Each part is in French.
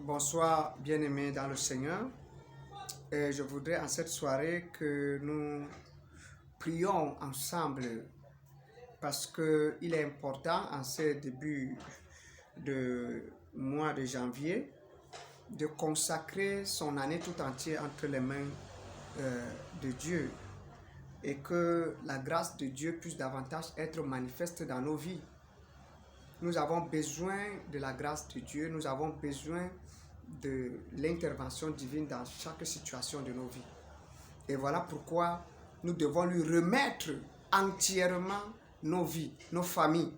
Bonsoir, bien-aimés dans le Seigneur. Et je voudrais en cette soirée que nous prions ensemble parce qu'il est important en ce début de mois de janvier de consacrer son année tout entière entre les mains de Dieu et que la grâce de Dieu puisse davantage être manifeste dans nos vies. Nous avons besoin de la grâce de Dieu, nous avons besoin de l'intervention divine dans chaque situation de nos vies. Et voilà pourquoi nous devons lui remettre entièrement nos vies, nos familles.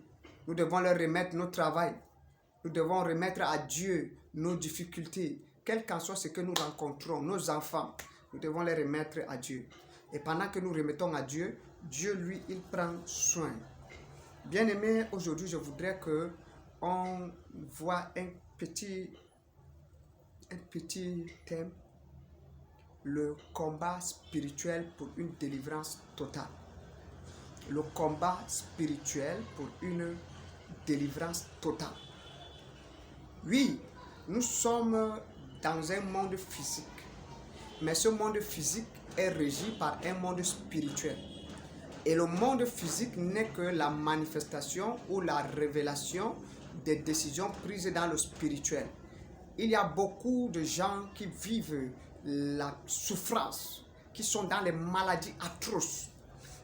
Nous devons leur remettre notre travail. Nous devons remettre à Dieu nos difficultés, quel qu'en soit ce que nous rencontrons, nos enfants. Nous devons les remettre à Dieu. Et pendant que nous remettons à Dieu, Dieu, lui, il prend soin. Bien-aimés, aujourd'hui, je voudrais qu'on voit un petit thème, le combat spirituel pour une délivrance totale. Le combat spirituel pour une délivrance totale. Oui, nous sommes dans un monde physique, mais ce monde physique est régi par un monde spirituel. Et le monde physique n'est que la manifestation ou la révélation des décisions prises dans le spirituel. Il y a beaucoup de gens qui vivent la souffrance, qui sont dans les maladies atroces.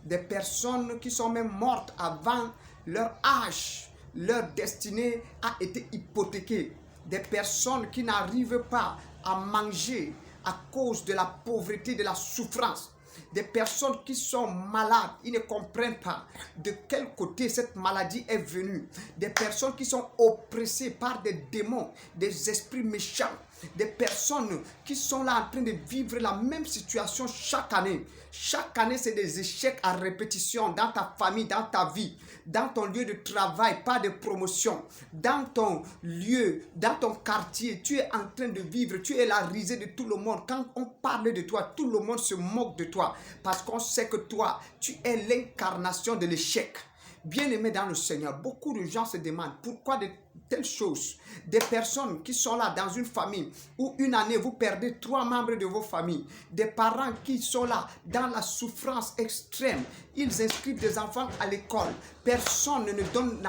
Des personnes qui sont même mortes avant leur âge. Leur destinée a été hypothéquée. Des personnes qui n'arrivent pas à manger à cause de la pauvreté, de la souffrance. Des personnes qui sont malades, ils ne comprennent pas de quel côté cette maladie est venue. Des personnes qui sont oppressées par des démons, des esprits méchants. Des personnes qui sont là en train de vivre la même situation chaque année. Chaque année, c'est des échecs à répétition dans ta famille, dans ta vie, dans ton lieu de travail, pas de promotion, dans ton lieu, dans ton quartier. Tu es en train de vivre, tu es la risée de tout le monde. Quand on parle de toi, tout le monde se moque de toi parce qu'on sait que toi, tu es l'incarnation de l'échec. Bien-aimé dans le Seigneur, beaucoup de gens se demandent pourquoi de telles choses. Des personnes qui sont là dans une famille où une année vous perdez 3 membres de vos familles. Des parents qui sont là dans la souffrance extrême. Ils inscrivent des enfants à l'école. Personne ne donne,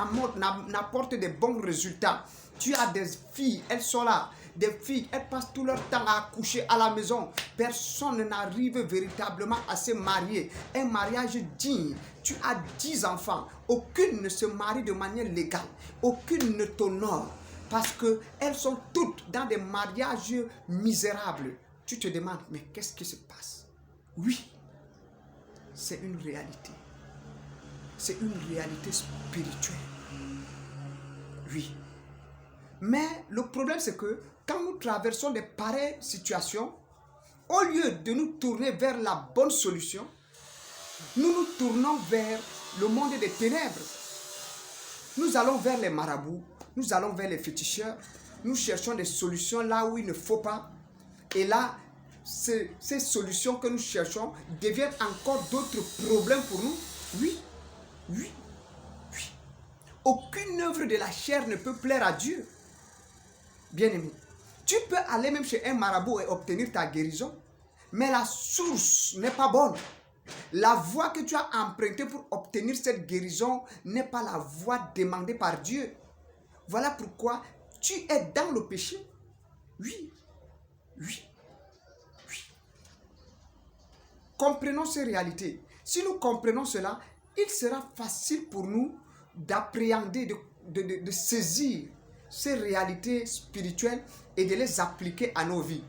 n'apporte de bons résultats. Tu as des filles, elles sont là. Des filles, elles passent tout leur temps à accoucher à la maison. Personne n'arrive véritablement à se marier. Un mariage digne. Tu as 10 enfants. Aucune ne se marie de manière légale. Aucune ne t'honore. Parce qu'elles sont toutes dans des mariages misérables. Tu te demandes, mais qu'est-ce qui se passe? Oui, c'est une réalité. C'est une réalité spirituelle. Oui. Mais le problème, c'est que quand nous traversons des pareilles situations, au lieu de nous tourner vers la bonne solution, nous nous tournons vers le monde des ténèbres. Nous allons vers les marabouts, nous allons vers les féticheurs, nous cherchons des solutions là où il ne faut pas. Et là, ces solutions que nous cherchons deviennent encore d'autres problèmes pour nous. Oui, oui, oui. Aucune œuvre de la chair ne peut plaire à Dieu. Bien-aimé, tu peux aller même chez un marabout et obtenir ta guérison, mais la source n'est pas bonne. La voie que tu as empruntée pour obtenir cette guérison n'est pas la voie demandée par Dieu. Voilà pourquoi tu es dans le péché. Oui, oui, oui. Comprenons ces réalités. Si nous comprenons cela, il sera facile pour nous d'appréhender, de saisir ces réalités spirituelles et de les appliquer à nos vies.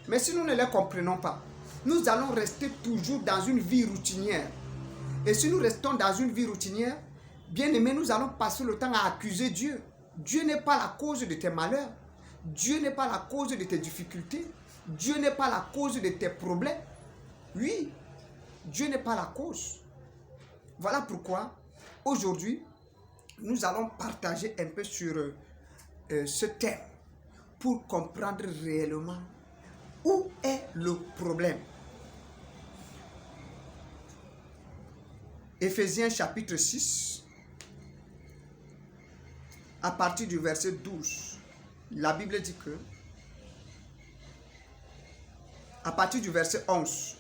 Mais si nous ne les comprenons pas, nous allons rester toujours dans une vie routinière. Et si nous restons dans une vie routinière, bien aimé, nous allons passer le temps à accuser Dieu. Dieu n'est pas la cause de tes malheurs. Dieu n'est pas la cause de tes difficultés. Dieu n'est pas la cause de tes problèmes. Oui, Dieu n'est pas la cause. Voilà pourquoi, aujourd'hui, nous allons partager un peu sur ce thème pour comprendre réellement où est le problème. Éphésiens chapitre 6, à partir du verset 12, la Bible dit que à partir du verset 11,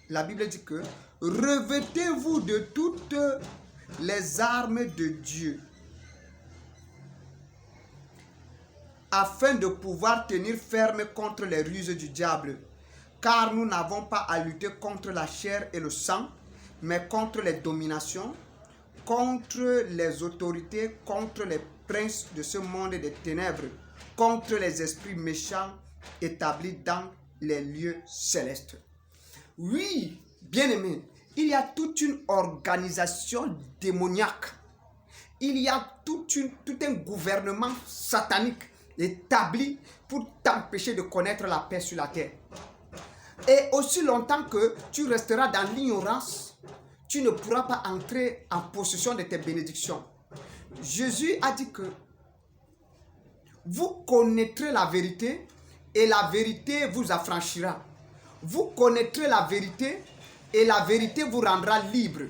la Bible dit que revêtez-vous de toutes les armes de Dieu afin de pouvoir tenir ferme contre les ruses du diable. Car nous n'avons pas à lutter contre la chair et le sang, mais contre les dominations, contre les autorités, contre les princes de ce monde des ténèbres, contre les esprits méchants établis dans les lieux célestes. Oui, bien-aimés, il y a toute une organisation démoniaque. Il y a tout un gouvernement satanique établi pour t'empêcher de connaître la paix sur la terre. Et aussi longtemps que tu resteras dans l'ignorance, tu ne pourras pas entrer en possession de tes bénédictions. Jésus a dit que vous connaîtrez la vérité et la vérité vous affranchira. Vous connaîtrez la vérité et la vérité vous rendra libre.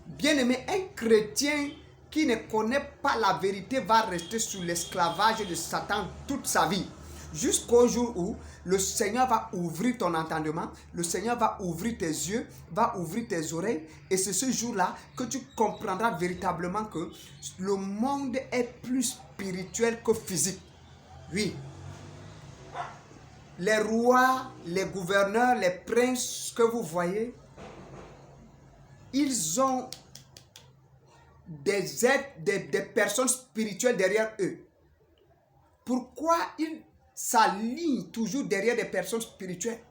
Bien-aimé, un chrétien qui ne connaît pas la vérité va rester sous l'esclavage de Satan toute sa vie. Jusqu'au jour où le Seigneur va ouvrir ton entendement, le Seigneur va ouvrir tes yeux, va ouvrir tes oreilles. Et c'est ce jour-là que tu comprendras véritablement que le monde est plus spirituel que physique. Oui. Les rois, les gouverneurs, les princes que vous voyez, ils ont des êtres, des personnes spirituelles derrière eux. Pourquoi ils s'alignent toujours derrière des personnes spirituelles?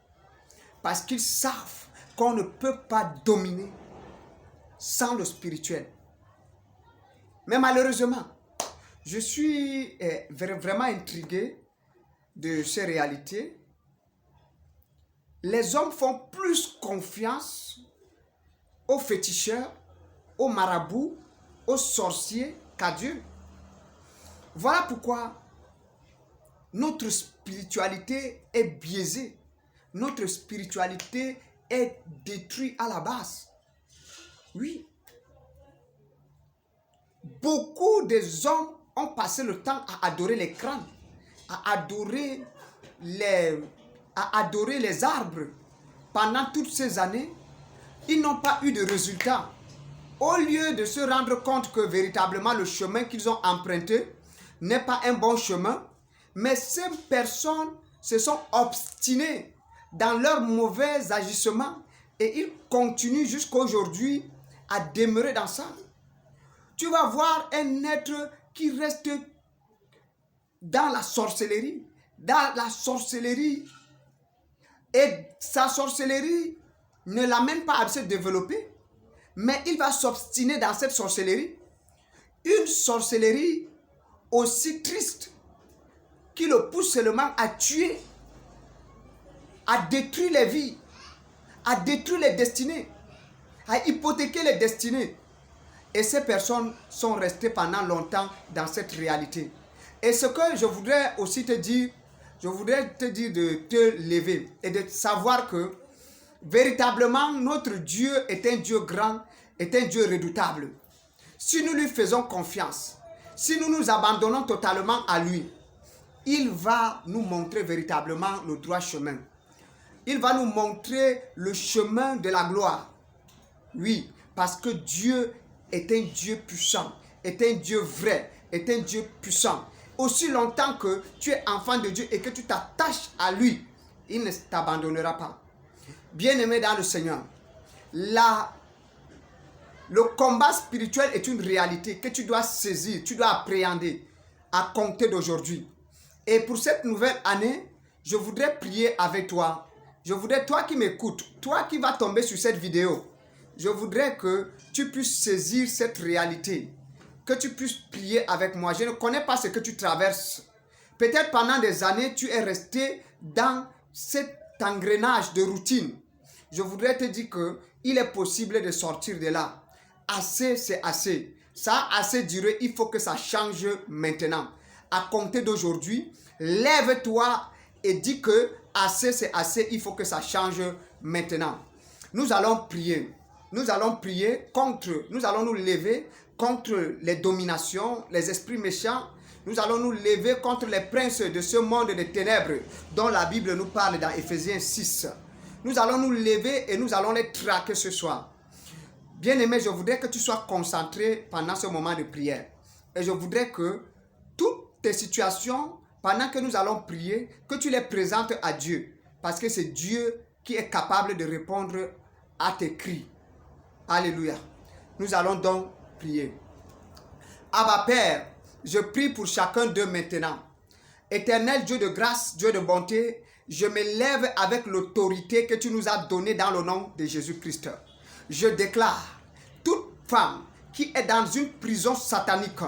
Parce qu'ils savent qu'on ne peut pas dominer sans le spirituel. Mais malheureusement, je suis vraiment intrigué de ces réalités. Les hommes font plus confiance aux féticheurs, aux marabouts, aux sorciers qu'à Dieu. Voilà pourquoi notre spiritualité est biaisée. Notre spiritualité est détruite à la base. Oui. Beaucoup des hommes ont passé le temps à adorer les crânes, à adorer les arbres. Pendant toutes ces années, ils n'ont pas eu de résultat. Au lieu de se rendre compte que véritablement le chemin qu'ils ont emprunté n'est pas un bon chemin, mais ces personnes se sont obstinées dans leurs mauvais agissements et ils continuent jusqu'à aujourd'hui à demeurer dans ça. Tu vas voir un être qui reste dans la sorcellerie. Dans la sorcellerie. Et sa sorcellerie ne l'amène pas à se développer. Mais il va s'obstiner dans cette sorcellerie. Une sorcellerie aussi triste qui le pousse seulement à tuer, à détruire les vies, à détruire les destinées, à hypothéquer les destinées. Et ces personnes sont restées pendant longtemps dans cette réalité. Et ce que je voudrais aussi te dire, je voudrais te dire de te lever et de savoir que véritablement notre Dieu est un Dieu grand, est un Dieu redoutable. Si nous lui faisons confiance, si nous nous abandonnons totalement à lui, il va nous montrer véritablement le droit chemin. Il va nous montrer le chemin de la gloire. Oui, parce que Dieu est un Dieu puissant, est un Dieu vrai, est un Dieu puissant. Aussi longtemps que tu es enfant de Dieu et que tu t'attaches à lui, il ne t'abandonnera pas. Bien-aimé dans le Seigneur, le combat spirituel est une réalité que tu dois saisir, tu dois appréhender à compter d'aujourd'hui. Et pour cette nouvelle année, je voudrais prier avec toi. Je voudrais, toi qui m'écoutes, toi qui vas tomber sur cette vidéo, je voudrais que tu puisses saisir cette réalité, que tu puisses prier avec moi. Je ne connais pas ce que tu traverses. Peut-être pendant des années, tu es resté dans cet engrenage de routine. Je voudrais te dire qu'il est possible de sortir de là. Assez, c'est assez. Ça a assez duré, il faut que ça change maintenant. À compter d'aujourd'hui, lève-toi et dis que assez, c'est assez, il faut que ça change maintenant. Nous allons prier. Nous allons prier contre, nous allons nous lever contre les dominations, les esprits méchants. Nous allons nous lever contre les princes de ce monde de ténèbres dont la Bible nous parle dans Éphésiens 6. Nous allons nous lever et nous allons les traquer ce soir. Bien-aimé, je voudrais que tu sois concentré pendant ce moment de prière. Et je voudrais que toutes tes situations, pendant que nous allons prier, que tu les présentes à Dieu. Parce que c'est Dieu qui est capable de répondre à tes cris. Alléluia. Nous allons donc prier. Abba Père, je prie pour chacun d'eux maintenant. Éternel Dieu de grâce, Dieu de bonté, je me lève avec l'autorité que tu nous as donnée dans le nom de Jésus-Christ. Je déclare, toute femme qui est dans une prison satanique,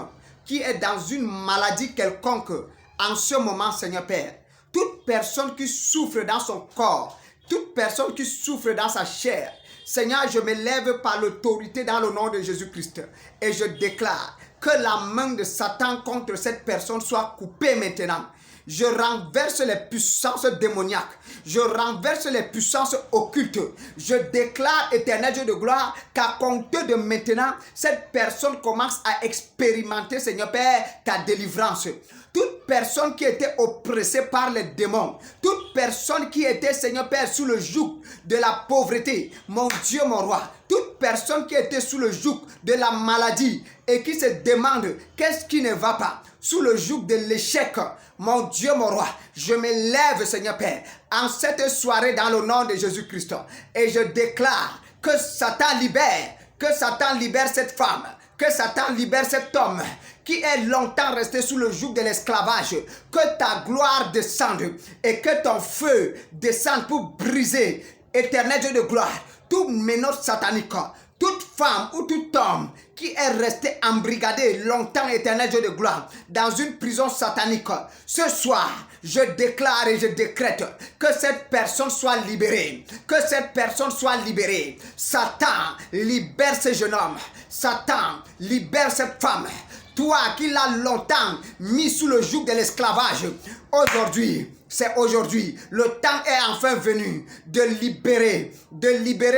qui est dans une maladie quelconque, en ce moment, Seigneur Père, toute personne qui souffre dans son corps, toute personne qui souffre dans sa chair, Seigneur, je me lève par l'autorité dans le nom de Jésus-Christ et je déclare que la main de Satan contre cette personne soit coupée maintenant. Je renverse les puissances démoniaques. Je renverse les puissances occultes. Je déclare, éternel Dieu de gloire, qu'à compter de maintenant, cette personne commence à expérimenter, Seigneur Père, ta délivrance. Toute personne qui était oppressée par les démons, toute personne qui était, Seigneur Père, sous le joug de la pauvreté, mon Dieu, mon roi, toute personne qui était sous le joug de la maladie et qui se demande qu'est-ce qui ne va pas, sous le joug de l'échec, mon Dieu, mon roi, je me lève, Seigneur Père, en cette soirée dans le nom de Jésus-Christ et je déclare que Satan libère cette femme, que Satan libère cet homme qui est longtemps resté sous le joug de l'esclavage. Que ta gloire descende et que ton feu descende pour briser, éternel Dieu de gloire, tout ménage satanique, toute femme ou tout homme qui est resté embrigadé longtemps, éternel Dieu de gloire, dans une prison satanique. Ce soir, je déclare et je décrète que cette personne soit libérée. Que cette personne soit libérée. Satan, libère ce jeune homme. Satan, libère cette femme. Toi qui l'as longtemps mis sous le joug de l'esclavage, aujourd'hui, c'est aujourd'hui, le temps est enfin venu de libérer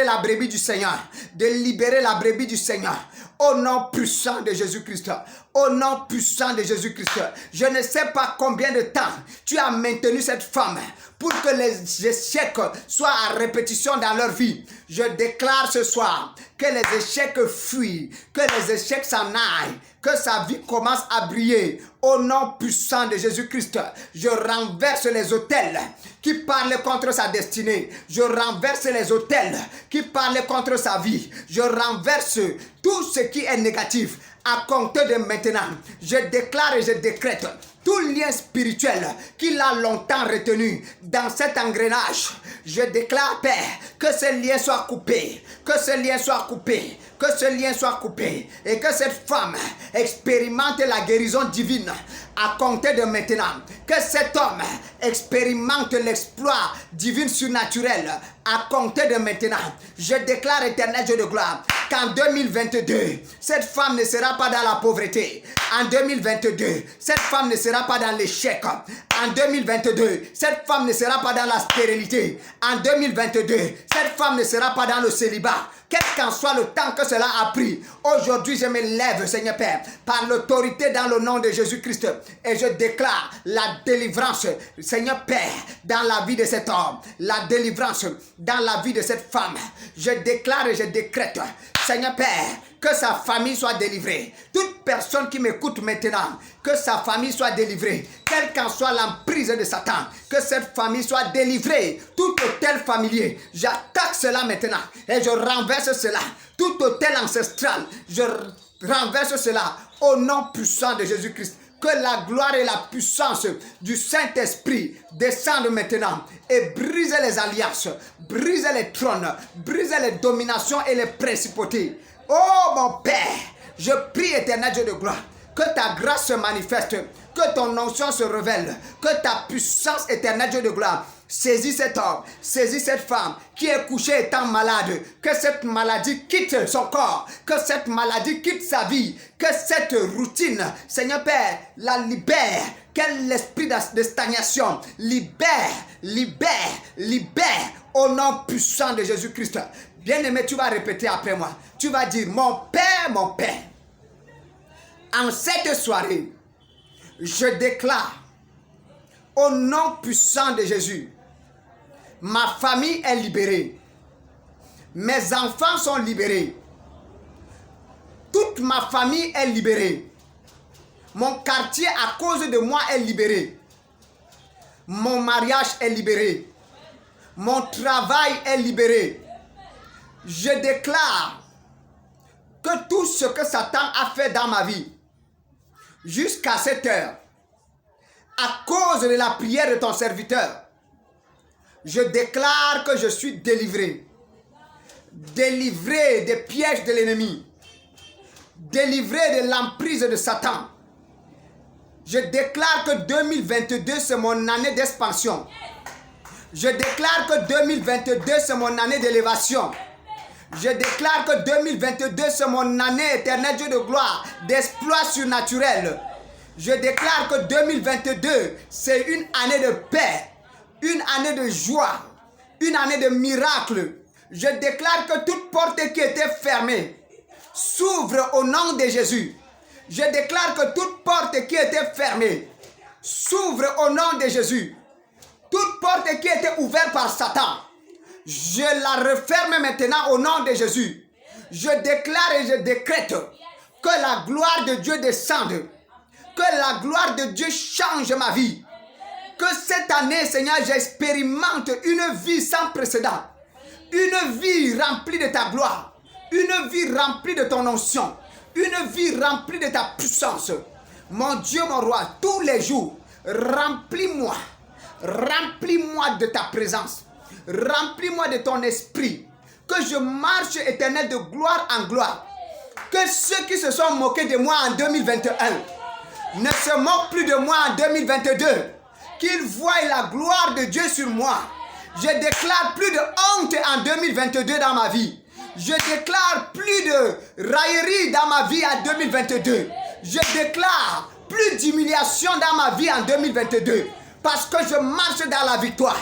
la brebis du Seigneur, de libérer la brebis du Seigneur. Au nom puissant de Jésus-Christ, au nom puissant de Jésus-Christ, je ne sais pas combien de temps tu as maintenu cette femme pour que les échecs soient à répétition dans leur vie. Je déclare ce soir que les échecs fuient, que les échecs s'en aillent, que sa vie commence à briller. Au nom puissant de Jésus-Christ, je renverse les autels qui parlent contre sa destinée. Je renverse les autels qui parlent contre sa vie. Je renverse tout ce qui est négatif. À compter de maintenant, je déclare et je décrète tout lien spirituel qu'il a longtemps retenu dans cet engrenage. Je déclare, Père, que ce lien soit coupé, que ce lien soit coupé, que ce lien soit coupé et que cette femme expérimente la guérison divine à compter de maintenant. Que cet homme expérimente l'exploit divin surnaturel à compter de maintenant. Je déclare, éternel Dieu de gloire, qu'en 2022, cette femme ne sera pas dans la pauvreté. En 2022, cette femme ne sera pas dans l'échec. En 2022, cette femme ne sera pas dans la stérilité. En 2022, cette femme ne sera pas dans le célibat. Quel qu'en soit le temps que cela a pris, aujourd'hui je me lève, Seigneur Père, par l'autorité dans le nom de Jésus-Christ et je déclare la délivrance, Seigneur Père, dans la vie de cet homme, la délivrance dans la vie de cette femme. Je déclare et je décrète, Seigneur Père, que sa famille soit délivrée. Toute personne qui m'écoute maintenant, que sa famille soit délivrée. Quelle qu'en soit l'emprise de Satan, que cette famille soit délivrée. Tout hôtel familier, j'attaque cela maintenant et je renverse cela. Tout hôtel ancestral, je renverse cela au nom puissant de Jésus-Christ. Que la gloire et la puissance du Saint-Esprit descendent maintenant et brise les alliances, brise les trônes, brise les dominations et les principautés. Oh mon Père, je prie, éternel Dieu de gloire, que ta grâce se manifeste, que ton onction se révèle, que ta puissance, éternel Dieu de gloire, saisis cet homme, saisis cette femme qui est couchée étant malade, que cette maladie quitte son corps, que cette maladie quitte sa vie, que cette routine, Seigneur Père, la libère, quel esprit de stagnation, libère, au nom puissant de Jésus-Christ. Bien-aimé, tu vas répéter après moi. Tu vas dire, mon Père, en cette soirée, Je déclare au nom puissant de Jésus, ma famille est libérée. Mes enfants sont libérés. Toute ma famille est libérée. Mon quartier à cause de moi est libéré. Mon mariage est libéré. Mon travail est libéré. Je déclare que tout ce que Satan a fait dans ma vie, jusqu'à cette heure, à cause de la prière de ton serviteur, je déclare que je suis délivré. Délivré des pièges de l'ennemi. Délivré de l'emprise de Satan. Je déclare que 2022, c'est mon année d'expansion. Je déclare que 2022, c'est mon année d'élévation. Je déclare que 2022, c'est mon année éternelle, Dieu de gloire, d'exploit surnaturel. Je déclare que 2022, c'est une année de paix, une année de joie, une année de miracles. Je déclare que toute porte qui était fermée s'ouvre au nom de Jésus. Je déclare que toute porte qui était fermée s'ouvre au nom de Jésus. Toute porte qui était ouverte par Satan, je la referme maintenant au nom de Jésus. Je déclare et je décrète que la gloire de Dieu descende, que la gloire de Dieu change ma vie. Que cette année, Seigneur, j'expérimente une vie sans précédent. Une vie remplie de ta gloire. Une vie remplie de ton onction. Une vie remplie de ta puissance. Mon Dieu, mon roi, tous les jours, remplis-moi. Remplis-moi de ta présence. Remplis-moi de ton esprit. Que je marche éternel de gloire en gloire. Que ceux qui se sont moqués de moi en 2021 ne se moquent plus de moi en 2022. Qu'ils voient la gloire de Dieu sur moi. Je déclare plus de honte en 2022 dans ma vie. Je déclare plus de raillerie dans ma vie en 2022. Je déclare plus d'humiliation dans ma vie en 2022. Parce que je marche dans la victoire.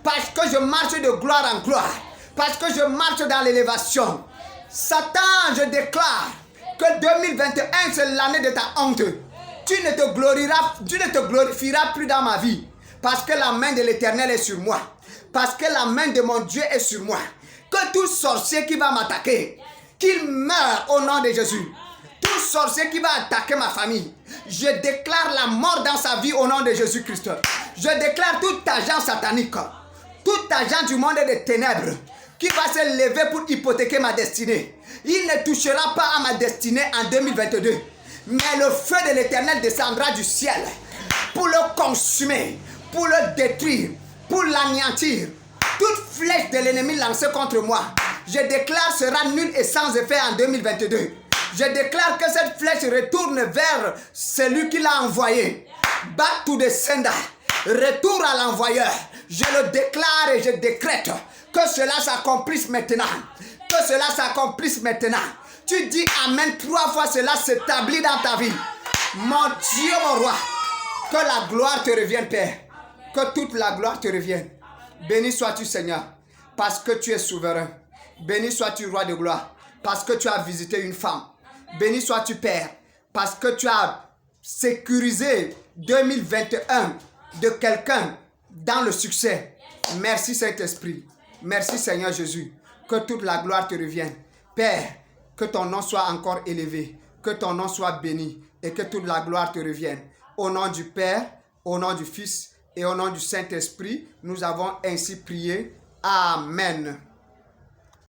Parce que je marche de gloire en gloire. Parce que je marche dans l'élévation. Satan, je déclare que 2021 c'est l'année de ta honte. Tu ne te glorifieras plus dans ma vie. Parce que la main de l'Éternel est sur moi. Parce que la main de mon Dieu est sur moi. Que tout sorcier qui va m'attaquer, qu'il meure au nom de Jésus. Tout sorcier qui va attaquer ma famille, je déclare la mort dans sa vie au nom de Jésus-Christ. Je déclare tout agent satanique, tout agent du monde des ténèbres qui va se lever pour hypothéquer ma destinée. Il ne touchera pas à ma destinée en 2022. Mais le feu de l'Éternel descendra du ciel pour le consumer, pour le détruire, pour l'anéantir. Toute flèche de l'ennemi lancée contre moi, je déclare sera nulle et sans effet en 2022. Je déclare que cette flèche retourne vers celui qui l'a envoyé. Back to the sender. Retour à l'envoyeur. Je le déclare et je décrète que cela s'accomplisse maintenant. Que cela s'accomplisse maintenant. Tu dis Amen 3 fois, cela s'établit dans ta vie. Mon Dieu, mon roi, que la gloire te revienne, Père. Que toute la gloire te revienne. Béni sois-tu, Seigneur, parce que tu es souverain. Béni sois-tu, roi de gloire, parce que tu as visité une femme. Béni sois-tu, Père, parce que tu as sécurisé 2021 de quelqu'un dans le succès. Merci, Saint-Esprit. Merci, Seigneur Jésus. Que toute la gloire te revienne. Père, que ton nom soit encore élevé. Que ton nom soit béni et que toute la gloire te revienne. Au nom du Père, au nom du Fils et au nom du Saint-Esprit, nous avons ainsi prié. Amen.